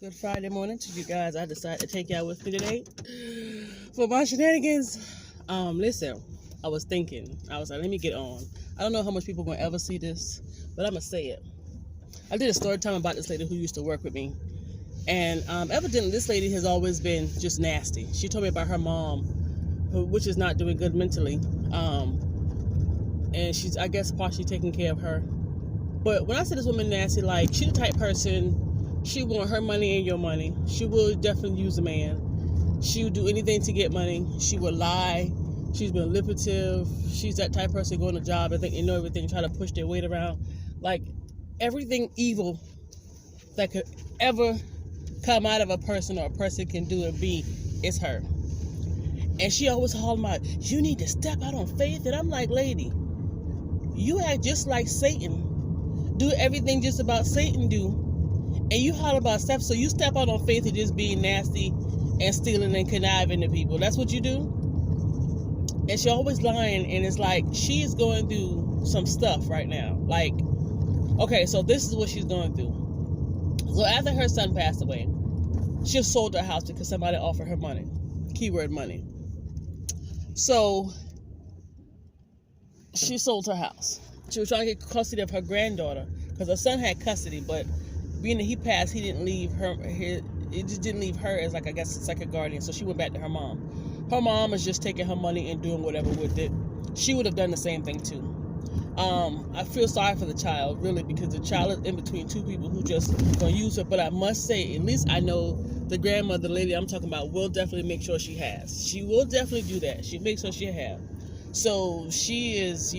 Good Friday morning to you guys. I decided to take y'all with me today for my shenanigans. Listen, I was thinking, I was like, let me get on. I don't know how much people gonna ever see this, but I'm gonna say it. I did a story time about this lady who used to work with me, and evidently this lady has always been just nasty. She told me about her mom, which is not doing good mentally, and she's, I guess, partially taking care of her. But when I say this woman nasty, like, she the type person. She want her money and your money. She will definitely use a man. She will do anything to get money. She will lie. She's been manipulative. She's that type of person going to job and think they know everything, try to push their weight around. Like, everything evil that could ever come out of a person or a person can do and be is her. And she always hollering about, you need to step out on faith. And I'm like, lady, you act just like Satan. Do everything just about Satan do. And you holler about stuff, so you step out on faith of just being nasty and stealing and conniving to people. That's what you do? And she always lying, and it's like she is going through some stuff right now. Like, okay, so this is what she's going through. So after her son passed away, she sold her house because somebody offered her money. Keyword money. So she sold her house. She was trying to get custody of her granddaughter because her son had custody, but being that he passed, he didn't leave her. It just didn't leave her as, like, I guess it's like a guardian. So she went back to her mom. Her mom is just taking her money and doing whatever with it. She would have done the same thing too. I feel sorry for the child, really, because the child is in between two people who just gonna use her. But I must say, at least I know the grandmother, the lady I'm talking about, will definitely make sure she has. She will definitely do that. She makes sure she have. So she is,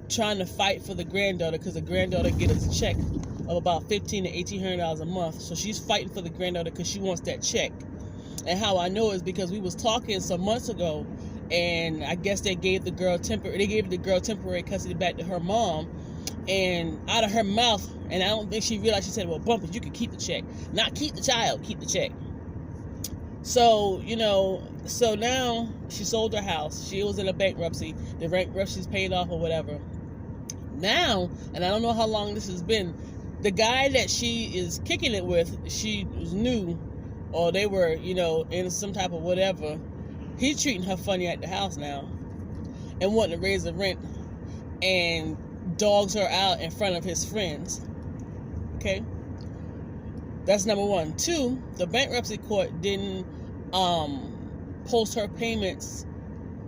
trying to fight for the granddaughter because the granddaughter gets a check of about $1,500 to $1,800 a month. So she's fighting for the granddaughter because she wants that check. And how I know is because we was talking some months ago, and I guess they gave the girl temporary custody back to her mom, and out of her mouth, and I don't think she realized, she said, well, Bumpers, you can keep the check. Not keep the child, keep the check. So, so now she sold her house. She was in a bankruptcy. The bankruptcy's paid off or whatever. Now, and I don't know how long this has been, the guy that she is kicking it with, she was new, or they were, in some type of whatever. He's treating her funny at the house now and wanting to raise the rent and dogs her out in front of his friends. Okay? That's number one. Two, the bankruptcy court didn't post her payments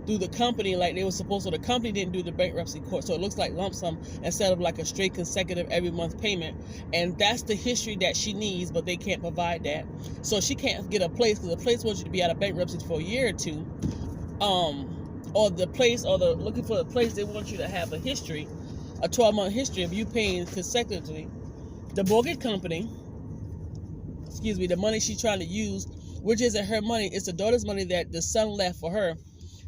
through the company like they were supposed to. The company didn't do the bankruptcy court, so it looks like lump sum instead of like a straight consecutive every month payment. And that's the history that she needs, but they can't provide that. So she can't get a place because the place wants you to be out of bankruptcy for a year or two. Or the place, or the looking for the place, they want you to have a history, a 12-month history of you paying consecutively. The mortgage company, the money she's trying to use, which isn't her money, it's the daughter's money that the son left for her.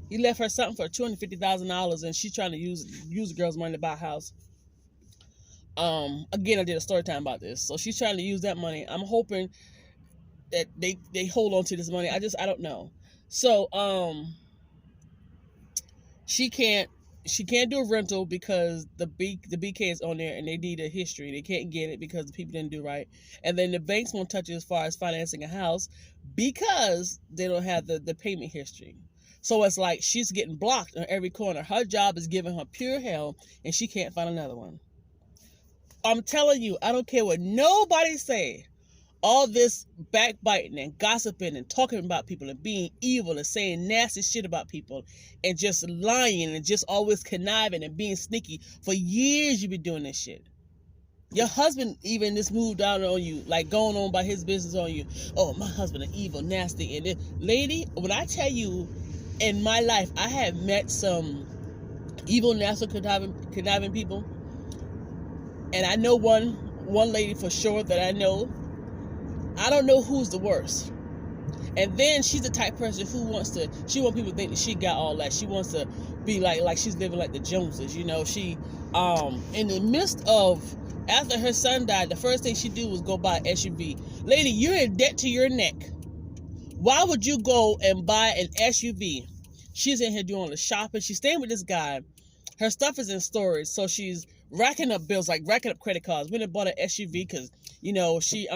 He left her something for $250,000, and she's trying to use the girl's money to buy a house. Again, I did a story time about this. So she's trying to use that money. I'm hoping that they hold on to this money. I don't know. So she can't do a rental because the BK is on there and they need a history. They can't get it because the people didn't do right. And then the banks won't touch it as far as financing a house because they don't have the payment history. So it's like she's getting blocked on every corner. Her job is giving her pure hell, and she can't find another one. I'm telling you, I don't care what nobody say. All this backbiting and gossiping and talking about people and being evil and saying nasty shit about people and just lying and just always conniving and being sneaky. For years you've been doing this shit. Your husband even just moved out on you, like going on by his business on you. Oh, my husband is evil, nasty. And lady, when I tell you, in my life, I have met some evil, nasty, conniving people. And I know one lady for sure that I know. I don't know who's the worst. And then she's the type of person who wants people to think that she got all that. She wants to be like she's living like the Joneses. She, in the midst of, after her son died, the first thing she did was go buy an SUV. Lady, you're in debt to your neck. Why would you go and buy an SUV? She's in here doing all the shopping. She's staying with this guy. Her stuff is in storage, so she's racking up bills, like racking up credit cards. Went and bought an SUV because, she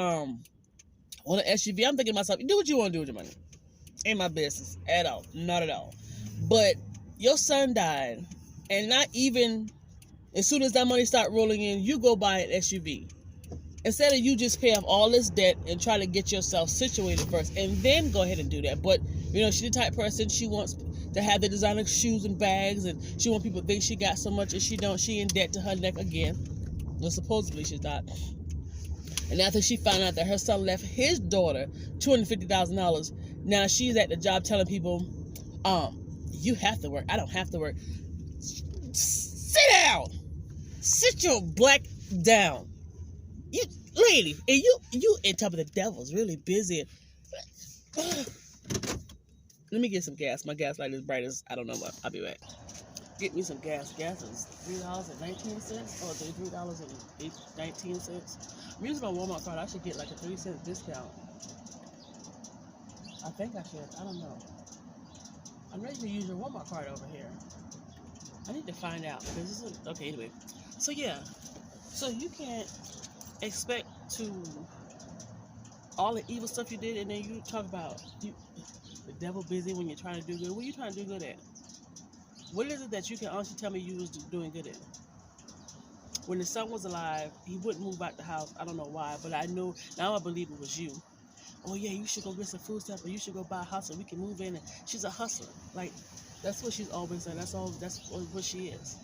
on an SUV. I'm thinking to myself, do what you want to do with your money. Ain't my business at all. Not at all. But your son died, and not even as soon as that money start rolling in, you go buy an SUV. Instead of you just pay off all this debt and try to get yourself situated first and then go ahead and do that. But, you know, she's the type of person, she wants to have the designer shoes and bags, and she wants people to think she got so much, and she don't. She in debt to her neck again. Well, supposedly she's not. And after she found out that her son left his daughter $250,000, now she's at the job telling people, you have to work. I don't have to work. Sit down. Sit your black down. You lady, and you in top of the devil's really busy. Let me get some gas. My gas light is bright as I don't know what. I'll be back. Get me some gas. Gas is $3.19 or $3.19. I'm using my Walmart card. I should get like a 3-cent discount. I think I should. I don't know. I'm ready to use your Walmart card over here. I need to find out because this is okay. Anyway, so yeah, so you can't expect to all the evil stuff you did, and then you talk about the devil busy when you're trying to do good. What are you trying to do good at? What is it that you can honestly tell me you was doing good at? When the son was alive, he wouldn't move out the house. I don't know why, but I know now. I believe it was you. Oh yeah, you should go get some food stuff, or you should go buy a house so we can move in. And she's a hustler. Like that's what she's always done. That's all. That's what she is.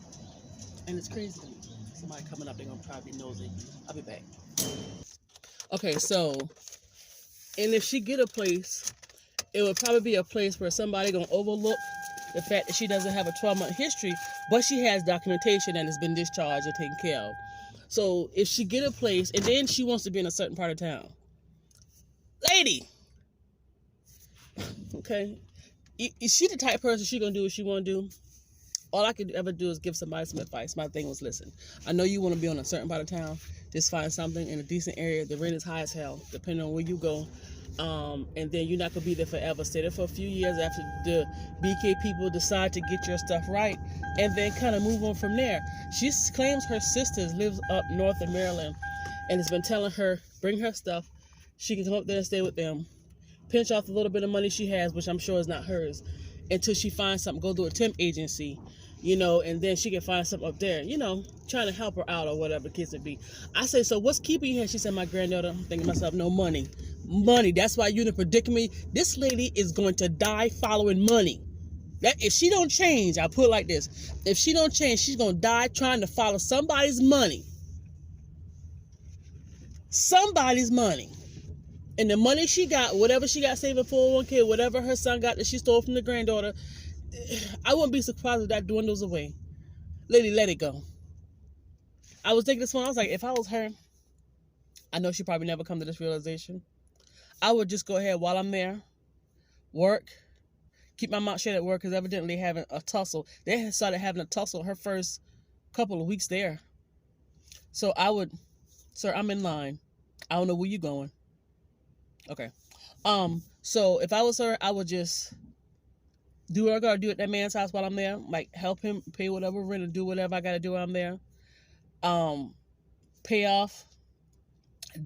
And it's crazy to me. Somebody coming up, they're gonna probably be nosy. I'll be back. Okay, so, and if she get a place, it would probably be a place where somebody gonna overlook the fact that she doesn't have a 12-month history, but she has documentation that has been discharged or taken care of. So if she get a place, and then she wants to be in a certain part of town, lady, okay, is she the type of person she gonna do what she want to do? All I could ever do is give somebody some advice. My thing was, listen, I know you want to be on a certain part of town. Just find something in a decent area. The rent is high as hell, depending on where you go. And then you're not going to be there forever. Stay there for a few years after the BK people decide to get your stuff right, and then kind of move on from there. She claims her sister lives up north in Maryland and has been telling her, bring her stuff. She can come up there and stay with them. Pinch off the little bit of money she has, which I'm sure is not hers, until she finds something, go to a temp agency, you know, and then she can find something up there, you know, trying to help her out or whatever the case would be. I say, so what's keeping you here? She said, my granddaughter. I'm thinking to myself, no, money. Money. That's why you're in a predicament. This lady is going to die following money. That if she don't change, I'll put it like this. If she don't change, she's going to die trying to follow somebody's money. Somebody's money. And the money she got, whatever she got saving for 401k, whatever her son got that she stole from the granddaughter, I wouldn't be surprised if that dwindles away. Lady, let it go. I was thinking this one, I was like, if I was her, I know she probably never come to this realization. I would just go ahead while I'm there, work, keep my mouth shut at work, because evidently having a tussle. They had started having a tussle her first couple of weeks there. So I would, sir, I'm in line. I don't know where you going. Okay. So if I was her, I would just do what I gotta do at that man's house while I'm there. Like help him pay whatever rent or do whatever I gotta do while I'm there. Pay off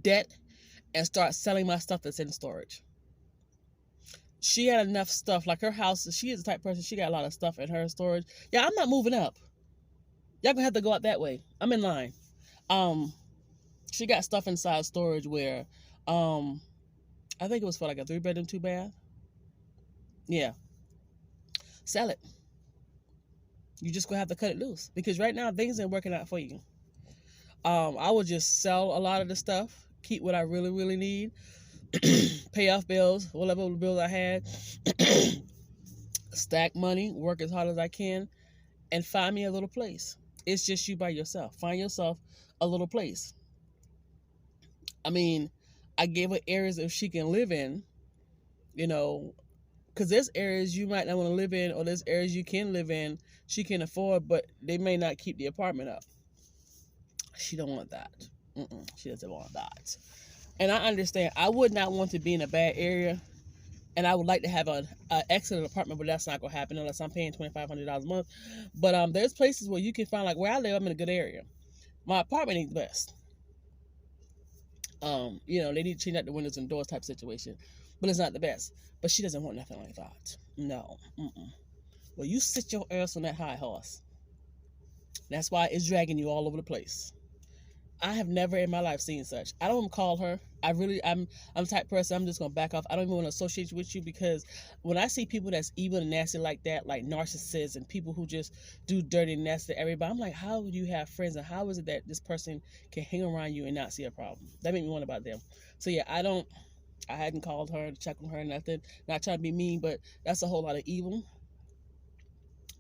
debt and start selling my stuff that's in storage. She had enough stuff, like her house, she is the type of person, she got a lot of stuff in her storage. Yeah, I'm not moving up. Y'all gonna have to go out that way. I'm in line. She got stuff inside storage where, I think it was for like a 3-bedroom, 2-bath. Yeah. Sell it. You just gonna have to cut it loose because right now things ain't working out for you. I would just sell a lot of the stuff, keep what I really, really need, pay off bills, whatever bills I had, stack money, work as hard as I can, and find me a little place. It's just you by yourself. Find yourself a little place. I mean, I gave her areas if she can live in, you know, because there's areas you might not want to live in, or there's areas you can live in, she can afford, but they may not keep the apartment up. She don't want that. She doesn't want that. And I understand. I would not want to be in a bad area, and I would like to have an excellent apartment, but that's not going to happen unless I'm paying $2,500 a month. But there's places where you can find, like where I live, I'm in a good area. My apartment ain't the best. They need to change out the windows and doors type situation. But it's not the best. But she doesn't want nothing like that. No. Mm-mm. Well, you sit your ass on that high horse. That's why it's dragging you all over the place. I have never in my life seen such. I don't call her. I'm the type of person, I'm just gonna back off. I don't even want to associate with you, because when I see people that's evil and nasty like that, like narcissists and people who just do dirty and nasty to everybody, I'm like, how do you have friends, and how is it that this person can hang around you and not see a problem? That made me wonder about them. So yeah, I hadn't called her to check on her, nothing. Not trying to be mean, but that's a whole lot of evil.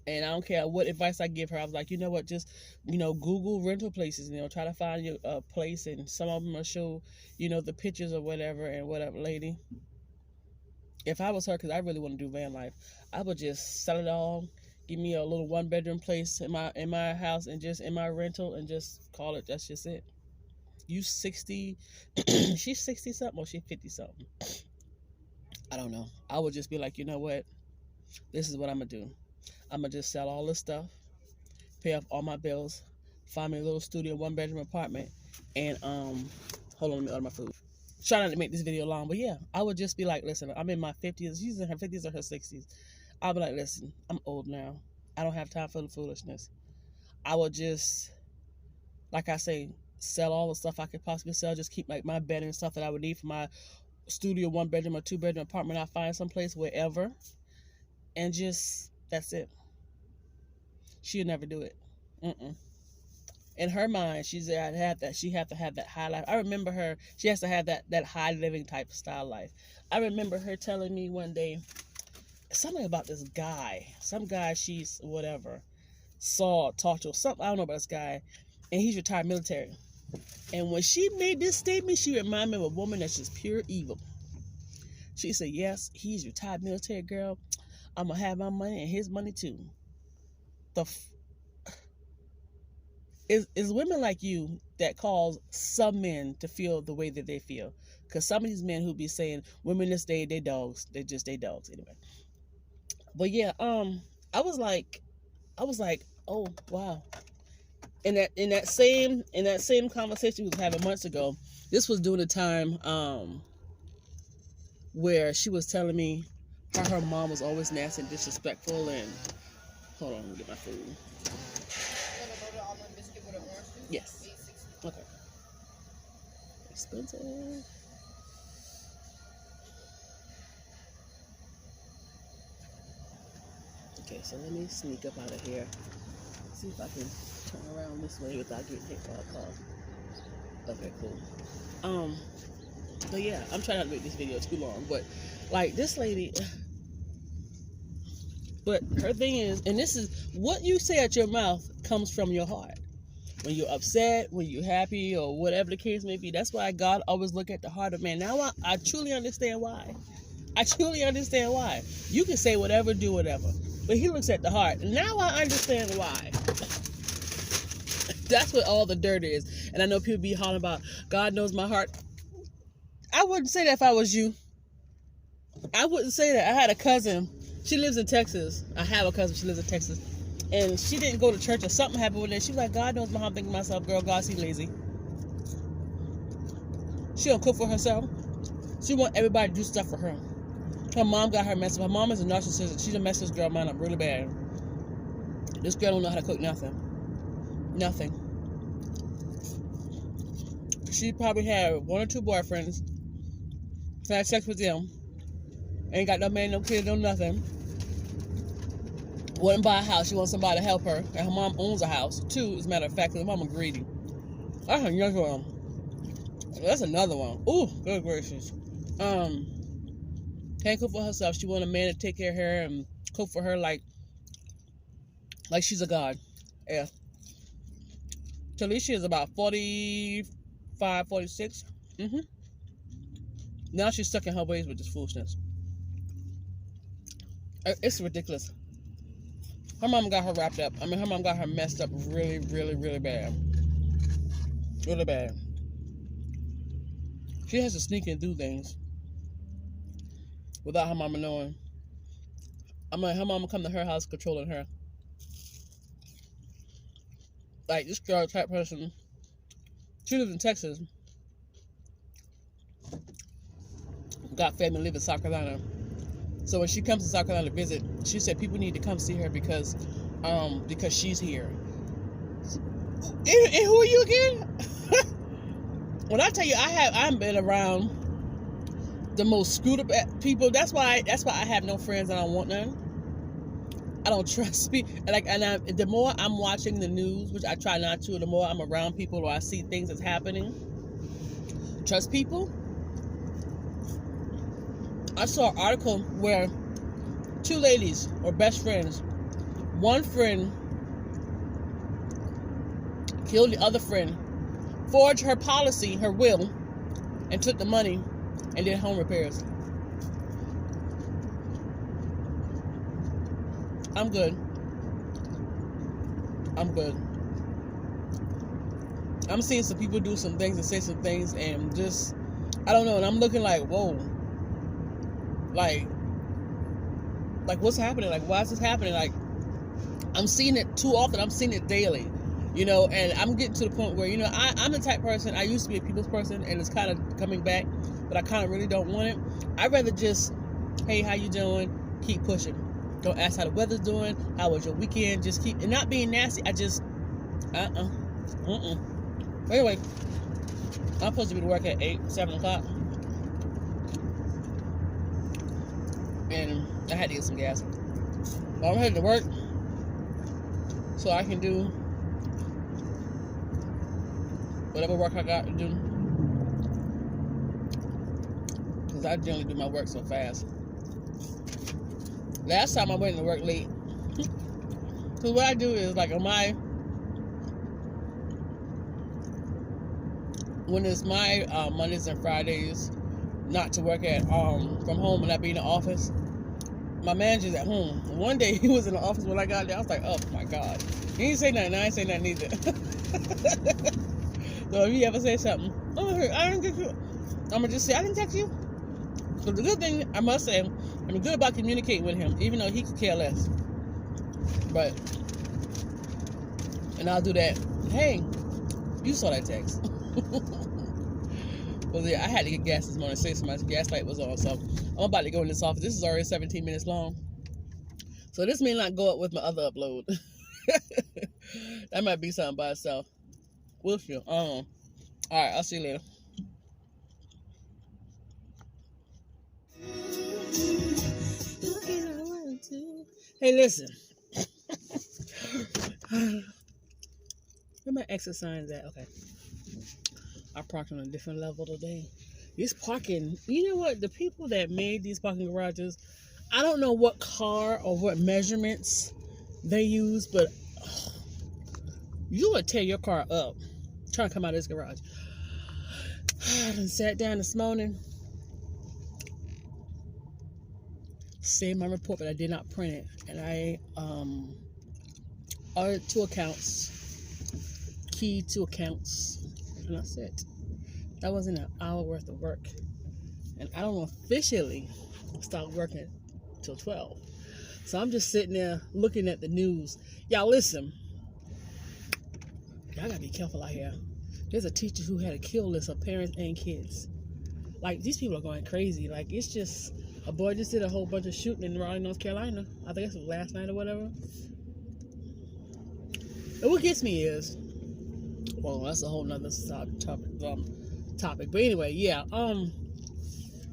And I don't care what advice I give her. I was like, you know what, just, Google rental places, try to find you a place, and some of them will show, the pictures or whatever, and whatever, lady. If I was her, because I really want to do van life, I would just sell it all, give me a little 1-bedroom place in my house, and just in my rental, and just call it, that's just it. You 60, she's 60 something, or she's 50 something. I don't know. I would just be like, you know what, this is what I'm going to do. I'm going to just sell all this stuff, pay off all my bills, find me a little studio, 1-bedroom apartment, and, hold on, let me order my food. Try not to make this video long, but yeah, I would just be like, listen, I'm in my 50s, she's in her 50s or her 60s. I'll be like, listen, I'm old now. I don't have time for the foolishness. I would just, like I say, sell all the stuff I could possibly sell, just keep like my bed and stuff that I would need for my studio, 1-bedroom or 2-bedroom apartment. I'll find someplace, wherever, and just, that's it. She'll never do it. Mm-mm. In her mind, she had that. She had to have that high life. I remember her. She has to have that high living type of style life. I remember her telling me one day something about this guy. Some guy she's whatever saw, talked to, something. I don't know about this guy, and he's retired military. And when she made this statement, she reminded me of a woman that's just pure evil. She said, "Yes, he's retired military, girl. I'm gonna have my money and his money too." Is women like you that cause some men to feel the way that they feel. Because some of these men who be saying women this day, they dogs. They dogs anyway. But yeah, I was like, oh wow. In that same conversation we was having months ago, this was during the time where she was telling me how her mom was always nasty and disrespectful, and hold on, let me get my food. Yes. Okay. Expensive. Okay, so let me sneak up out of here. See if I can turn around this way without getting hit by a car. Okay, cool. But yeah, I'm trying not to make this video too long, but like this lady, but her thing is, and this is what you say at your mouth comes from your heart. When you're upset, when you're happy, or whatever the case may be. That's why God always look at the heart of man. Now I truly understand why. I truly understand why. You can say whatever, do whatever, but he looks at the heart. Now I understand why. That's what all the dirt is. And I know people be hollering about, God knows my heart. I wouldn't say that if I was you. I wouldn't say that. I had a cousin. She lives in Texas. I have a cousin. She lives in Texas. And she didn't go to church, or something happened with her. She was like, God knows my heart. I'm thinking to myself, girl, God, she lazy. She don't cook for herself. She want everybody to do stuff for her. Her mom got her messed up. Her mom is a narcissist. She's a mess this girl mind up really bad. This girl don't know how to cook nothing. Nothing. She probably had 1 or 2 boyfriends. Had sex with them. Ain't got no man, no kid, no nothing. Wouldn't buy a house. She wants somebody to help her. And her mom owns a house, too, as a matter of fact, because her mama greedy. That's another one. That's another one. Ooh, good gracious. Can't cook for herself. She want a man to take care of her and cook for her like she's a god. Yeah. Talisha is about 45, 46. Now she's stuck in her ways with this foolishness. It's ridiculous. Her mom got her wrapped up. I mean, her mom got her messed up really, really, really bad. Really bad. She has to sneak and do things without her mama knowing. I mean, her mama come to her house controlling her. Like, this girl type person, she lives in Texas. got family live in South Carolina. So when she comes to South Carolina to visit, she said people need to come see her because she's here. And who are you again? When I tell you, I've been around the most screwed up people. That's why I have no friends and I don't want none. I don't trust people. The more I'm watching the news, which I try not to, the more I'm around people or I see things that's happening. Trust people. I saw an article where two ladies were best friends. One friend killed the other friend, forged her policy, her will, and took the money and did home repairs. I'm good. I'm seeing some people do some things and say some things and just, I don't know, and I'm looking like, whoa. Like what's happening? Like, why is this happening? Like, I'm seeing it too often. I'm seeing it daily, you know, and I'm getting to the point where, you know, I'm the type person, I used to be a people's person, and it's kind of coming back, but I kind of really don't want it. I'd rather just, hey, how you doing? Keep pushing. Don't ask how the weather's doing. How was your weekend? Just keep, and not being nasty. I just, Anyway, I'm supposed to be to work at 7 o'clock. And I had to get some gas. But I'm headed to work so I can do whatever work I got to do. Because I generally do my work so fast. Last time I went to work late. Because what I do is, like, when it's my Mondays and Fridays not to work at from home and I be in the office, my manager's at home. One day he was in the office when I got there. I was like, oh my God. He didn't say nothing. I ain't say nothing either. So if you ever say something, oh, I didn't get you, I'm going to just say, I didn't text you. So the good thing, I must say, I'm good about communicating with him, even though he could care less. But, and I'll do that. Hey, you saw that text. But yeah, I had to get gas this morning. Say my gas light was on, so I'm about to go in this office. This is already 17 minutes long, so this may not go up with my other upload. That might be something by itself. We'll see. All right, I'll see you later. Hey, listen. Where my exit signs at? Okay. I parked on a different level today. This parking, you know what? The people that made these parking garages, I don't know what car or what measurements they use, but you would tear your car up trying to come out of this garage. I done sat down this morning, saved my report, but I did not print it. And I audited 2 accounts, keyed 2 accounts. And that's it. That wasn't an hour worth of work. And I don't officially start working till 12. So I'm just sitting there looking at the news. Y'all listen. Y'all gotta be careful out here. There's a teacher who had a kill list of parents and kids. Like, these people are going crazy. Like, it's just, a boy just did a whole bunch of shooting in Raleigh, North Carolina. I think it was last night or whatever. And what gets me is, well, that's a whole nother topic. But anyway, yeah, man,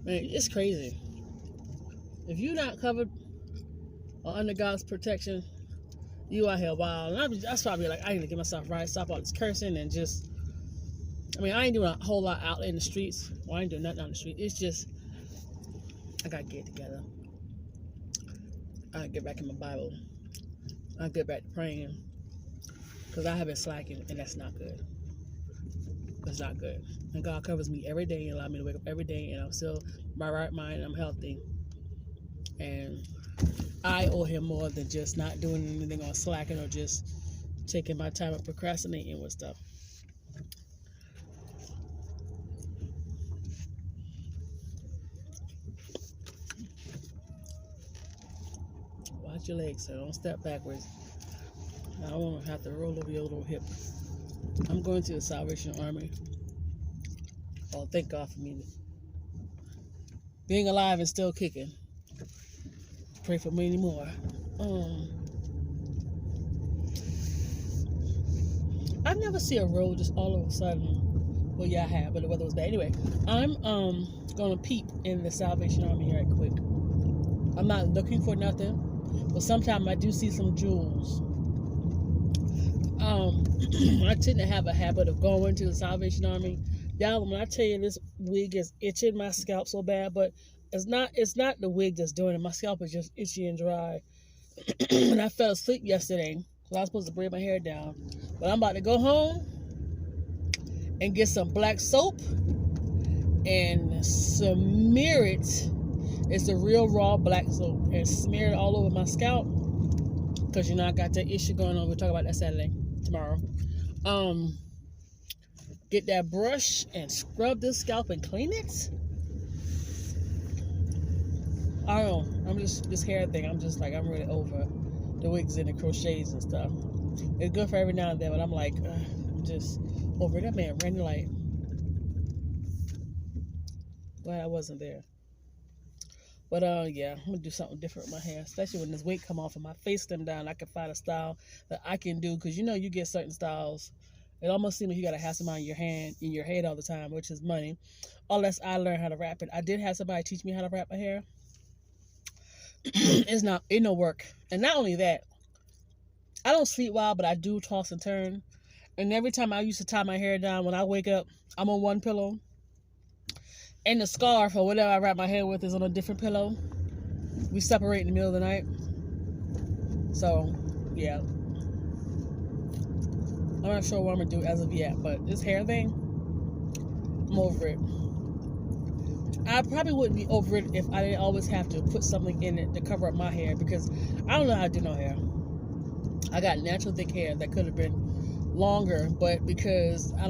it's crazy. If you're not covered or under God's protection, you out here wild. And that's probably like, I need to get myself right, stop all this cursing and just, I mean, I ain't doing a whole lot out in the streets. Well, I ain't doing nothing on the street. It's just, I gotta get it together. I gotta get back in my Bible. I gotta get back to praying. Because I have been slacking, and that's not good. That's not good. And God covers me every day and allows me to wake up every day, and I'm still my right mind, and I'm healthy. And I owe him more than just not doing anything or slacking or just taking my time and procrastinating with stuff. Watch your legs, so don't step backwards. I don't want to have to roll over your little hip. I'm going to the Salvation Army. Oh, thank God for me. being alive and still kicking. Pray for me anymore. I never see a road just all of a sudden. Well, yeah, I have, but the weather was bad. Anyway, I'm gonna peep in the Salvation Army right quick. I'm not looking for nothing, but sometimes I do see some jewels. I tend to have a habit of going to the Salvation Army. Y'all, when I tell you this wig is itching my scalp so bad, but it's not the wig that's doing it. My scalp is just itchy and dry. And I fell asleep yesterday, so I was supposed to braid my hair down. But I'm about to go home and get some black soap and smear it. It's a real raw black soap, and smear it all over my scalp, because I got that issue going on. We'll talk about that tomorrow. Get that brush and scrub this scalp and clean it. I don't know. I'm just this hair thing. I'm just like, I'm really over the wigs and the crochets and stuff. It's good for every now and then, but I'm like, I'm just over it. That man ran like, glad I wasn't there. But yeah, I'm gonna do something different with my hair, especially when this wig come off and my face slim down. I can find a style that I can do, because you get certain styles. It almost seems like you gotta have somebody in your head all the time, which is money. Unless I learn how to wrap it. I did have somebody teach me how to wrap my hair. It's no work. And not only that, I don't sleep well, but I do toss and turn. And every time I used to tie my hair down, when I wake up, I'm on one pillow. And the scarf or whatever I wrap my hair with is on a different pillow. We separate in the middle of the night. So, yeah. I'm not sure what I'm going to do as of yet, but this hair thing, I'm over it. I probably wouldn't be over it if I didn't always have to put something in it to cover up my hair, because I don't know how to do no hair. I got natural thick hair that could have been longer, but because I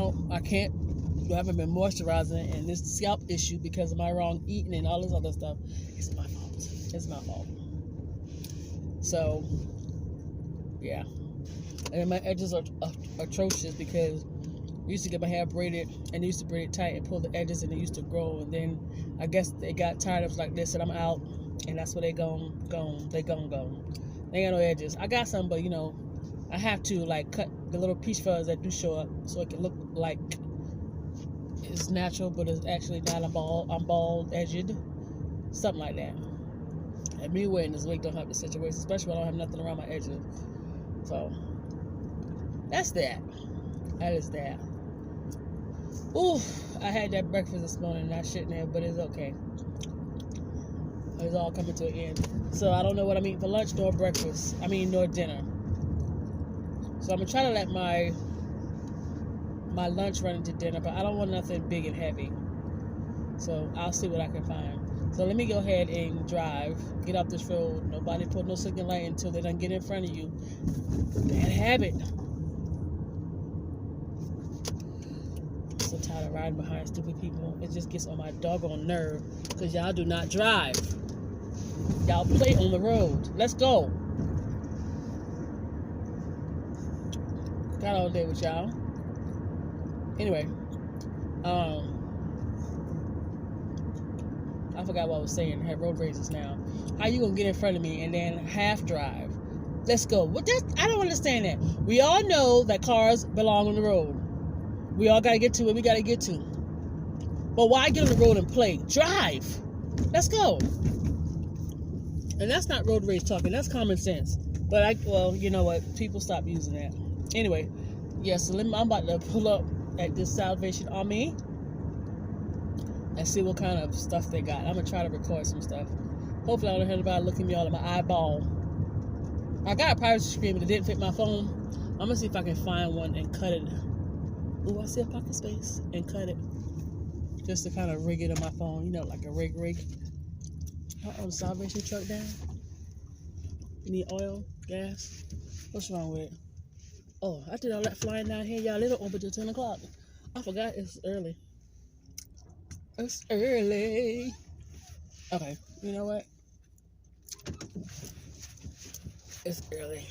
haven't been moisturizing, and this scalp issue because of my wrong eating and all this other stuff, it's my fault. It's my fault. So, yeah. And my edges are atrocious, because I used to get my hair braided, and they used to braid it tight and pull the edges, and it used to grow. And then I guess they got tired of like this, and I'm out, and that's where they gone. They gone. They ain't got no edges. I got some, but I have to like cut the little peach fuzz that do show up, so it can look like it's natural, but it's actually not. I'm bald edged, something like that. And me wearing this wig don't help the situation, especially when I don't have nothing around my edges. So that's that. That is that. Ooh, I had that breakfast this morning, and I shouldn't have, but it's okay. It's all coming to an end. So I don't know what I'm eating for lunch nor breakfast. Nor dinner. So I'm gonna try to let my lunch run into dinner, but I don't want nothing big and heavy. So I'll see what I can find. So let me go ahead and drive, get off this road. Nobody put no signal light until they done get in front of you. Bad habit. I'm so tired of riding behind stupid people. It just gets on my doggone nerve, because y'all do not drive. Y'all play on the road. Let's go. Got all day with y'all. Anyway, I forgot what I was saying. I have road races now. How you gonna get in front of me and then half drive? Let's go. I don't understand that. We all know that cars belong on the road. We all gotta get to where we gotta get to. But why get on the road and play? Drive. Let's go. And that's not road rage talking. That's common sense. But you know what? People stop using that. Anyway, so I'm about to pull up at this Salvation Army and see what kind of stuff they got. I'm gonna try to record some stuff. Hopefully I don't have anybody looking me all in my eyeball. I got a privacy screen, but it didn't fit my phone. I'm gonna see if I can find one and cut it. Ooh, I see a pocket space, and cut it. Just to kind of rig it on my phone, like a rig. The Salvation truck down. You need oil, gas. What's wrong with it? Oh, I did all that flying down here. Y'all, they don't open till 10 o'clock. I forgot it's early. It's early. Okay, you know what? It's early.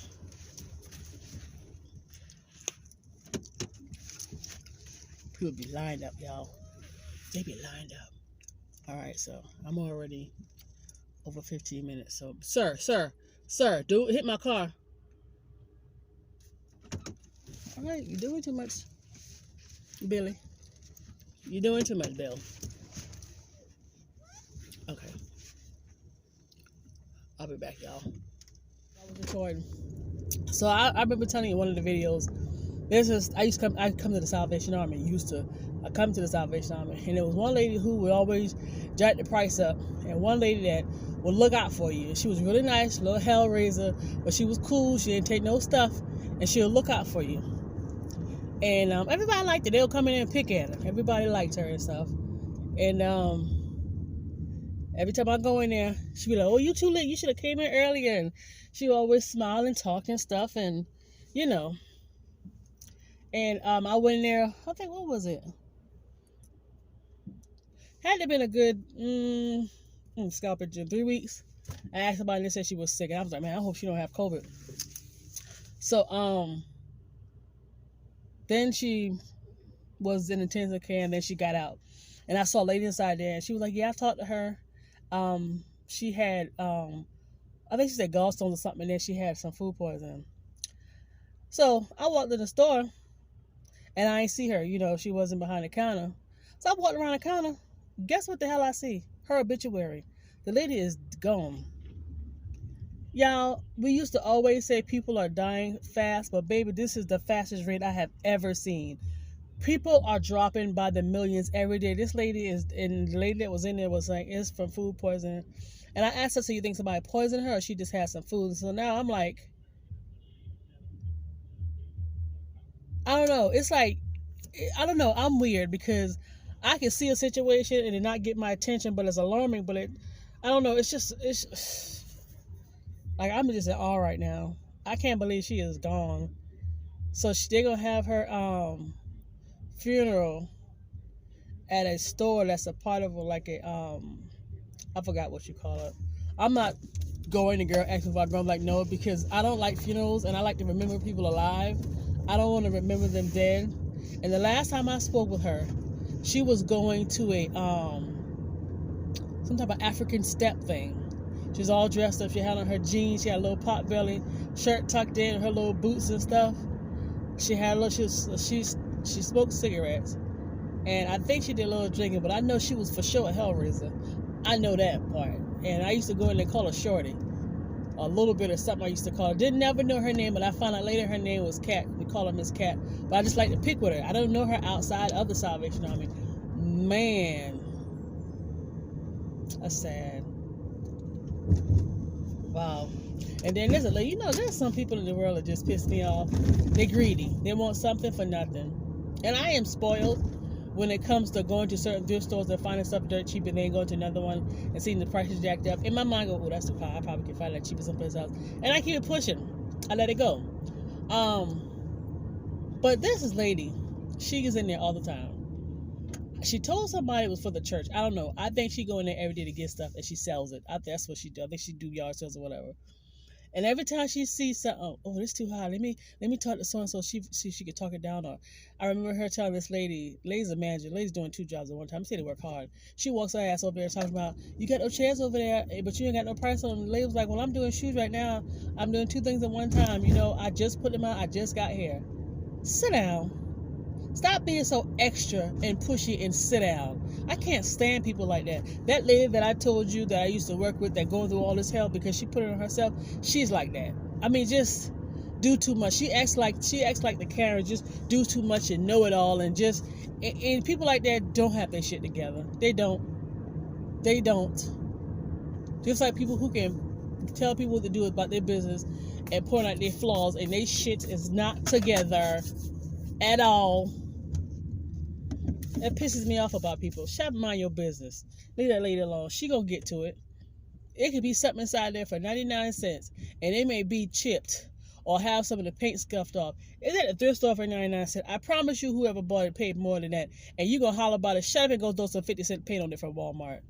People be lined up, y'all. They be lined up. All right, so I'm already over 15 minutes. So, sir, do hit my car. All right, you're doing too much, Billy. You're doing too much, Bill. Okay, I'll be back, y'all. I was recording. So I remember telling you in one of the videos. I come to the Salvation Army. I come to the Salvation Army, and there was one lady who would always jack the price up, and one lady that would look out for you. She was really nice, little hellraiser, but she was cool. She didn't take no stuff, and she'll look out for you. And everybody liked her. They'll come in and pick at her. Everybody liked her and stuff. And every time I go in there, she'd be like, "Oh, you too late. You should have came in earlier." And she would always smile and talk and stuff, and you know. And I went in there. I think, what was it? Had to have been a good scalping 3 weeks. I asked somebody and they said she was sick. And I was like, man, I hope she don't have COVID. So then she was in intensive care, and then she got out. And I saw a lady inside there, and she was like, yeah, I talked to her. She had I think she said gallstones or something, and then she had some food poisoning. So I walked to the store, and I ain't see her. You know, she wasn't behind the counter. So I walked around the counter. Guess what the hell I see? Her obituary. The lady is gone. Y'all, we used to always say people are dying fast, but baby, this is the fastest rate I have ever seen. People are dropping by the millions every day. This lady is, and the lady that was in there was like, it's from food poisoning. And I asked her, so you think somebody poisoned her, or she just had some food? So now I'm like, I don't know. It's like, I don't know. I'm weird because I can see a situation and it not get my attention, but it's alarming. But I don't know. It's like, I'm just in awe right now. I can't believe she is gone. So they're gonna have her funeral at a store that's a part of I forgot what you call it. I'm not going to girl asking if I'm going like no, because I don't like funerals and I like to remember people alive. I don't want to remember them dead. And the last time I spoke with her, she was going to a some type of African step thing. She was all dressed up. She had on her jeans. She had a little pot belly, shirt tucked in, her little boots and stuff. She had a little. She smoked cigarettes, and I think she did a little drinking. But I know she was for sure a hellraiser. I know that part. And I used to go in there and call her Shorty. A little bit of something I used to call her. Didn't never know her name, but I found out later her name was Cat. We call her Miss Cat. But I just like to pick with her. I don't know her outside of the Salvation Army. Man, that's sad. Wow. And then there's some people in the world that just piss me off. They're greedy. They want something for nothing. And I am spoiled when it comes to going to certain thrift stores and finding stuff dirt cheap, and then going to another one and seeing the prices jacked up. In my mind, I go, oh, that's too high. I probably can find that cheaper someplace else. And I keep it pushing. I let it go. But there's this lady. She is in there all the time. She told somebody it was for the church. I don't know. I think she go in there every day to get stuff and she sells it. That's what she do. I think she do yard sales or whatever. And every time she sees something, oh, this too high. Let me talk to so and so. See if she could talk it down. Or I remember her telling this lady's a manager. Lady's doing 2 jobs at one time. She had to work hard. She walks her ass over there talking about, you got no chairs over there, but you ain't got no price on them. The lady was like, well, I'm doing shoes right now. I'm doing 2 things at one time. You know, I just put them out. I just got here. Sit down. Stop being so extra and pushy and sit down. I can't stand people like that. That lady that I told you that I used to work with that going through all this hell because she put it on herself, she's like that. I mean, just do too much. She acts like the Karen, just do too much and know it all, and people like that don't have their shit together. They don't. Just like people who can tell people what to do about their business and point out their flaws, and their shit is not together at all. That pisses me off about people. Shut mind your business. Leave that lady alone. She gonna get to it. It could be something inside there for 99 cents, and it may be chipped or have some of the paint scuffed off. It's at the thrift store for 99 cents. I promise you, whoever bought it paid more than that, and you gonna holler about it. Shut up and go throw some 50-cent paint on it from Walmart.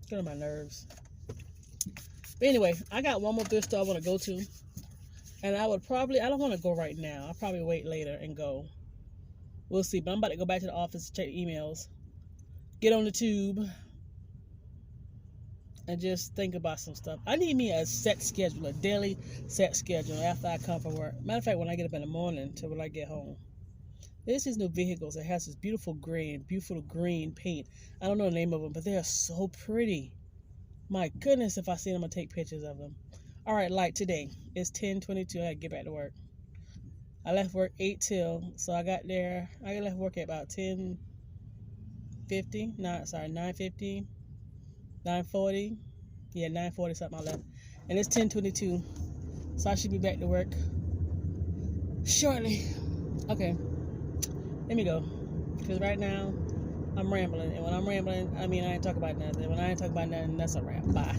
Get on my nerves. But anyway, I got one more thrift store I want to go to, and I don't want to go right now. I'll probably wait later and go. We'll see. But I'm about to go back to the office to check emails. get on the tube, and just think about some stuff. I need me a set schedule, a daily set schedule after I come from work. Matter of fact, when I get up in the morning till when I get home. There's these new vehicles that has this beautiful green paint. I don't know the name of them, but they are so pretty. My goodness, if I see them, I'll take pictures of them. All right, like today, it's 10:22. I gotta get back to work. I left work 8 till, so I left work at about 10:50. 9:50, 9:40. Yeah, 9:40 something I left. And it's 10:22, so I should be back to work shortly. Okay. Let me go, because right now I'm rambling, and when I'm rambling, I mean I ain't talking about nothing. When I ain't talking about nothing, that's a wrap. Bye.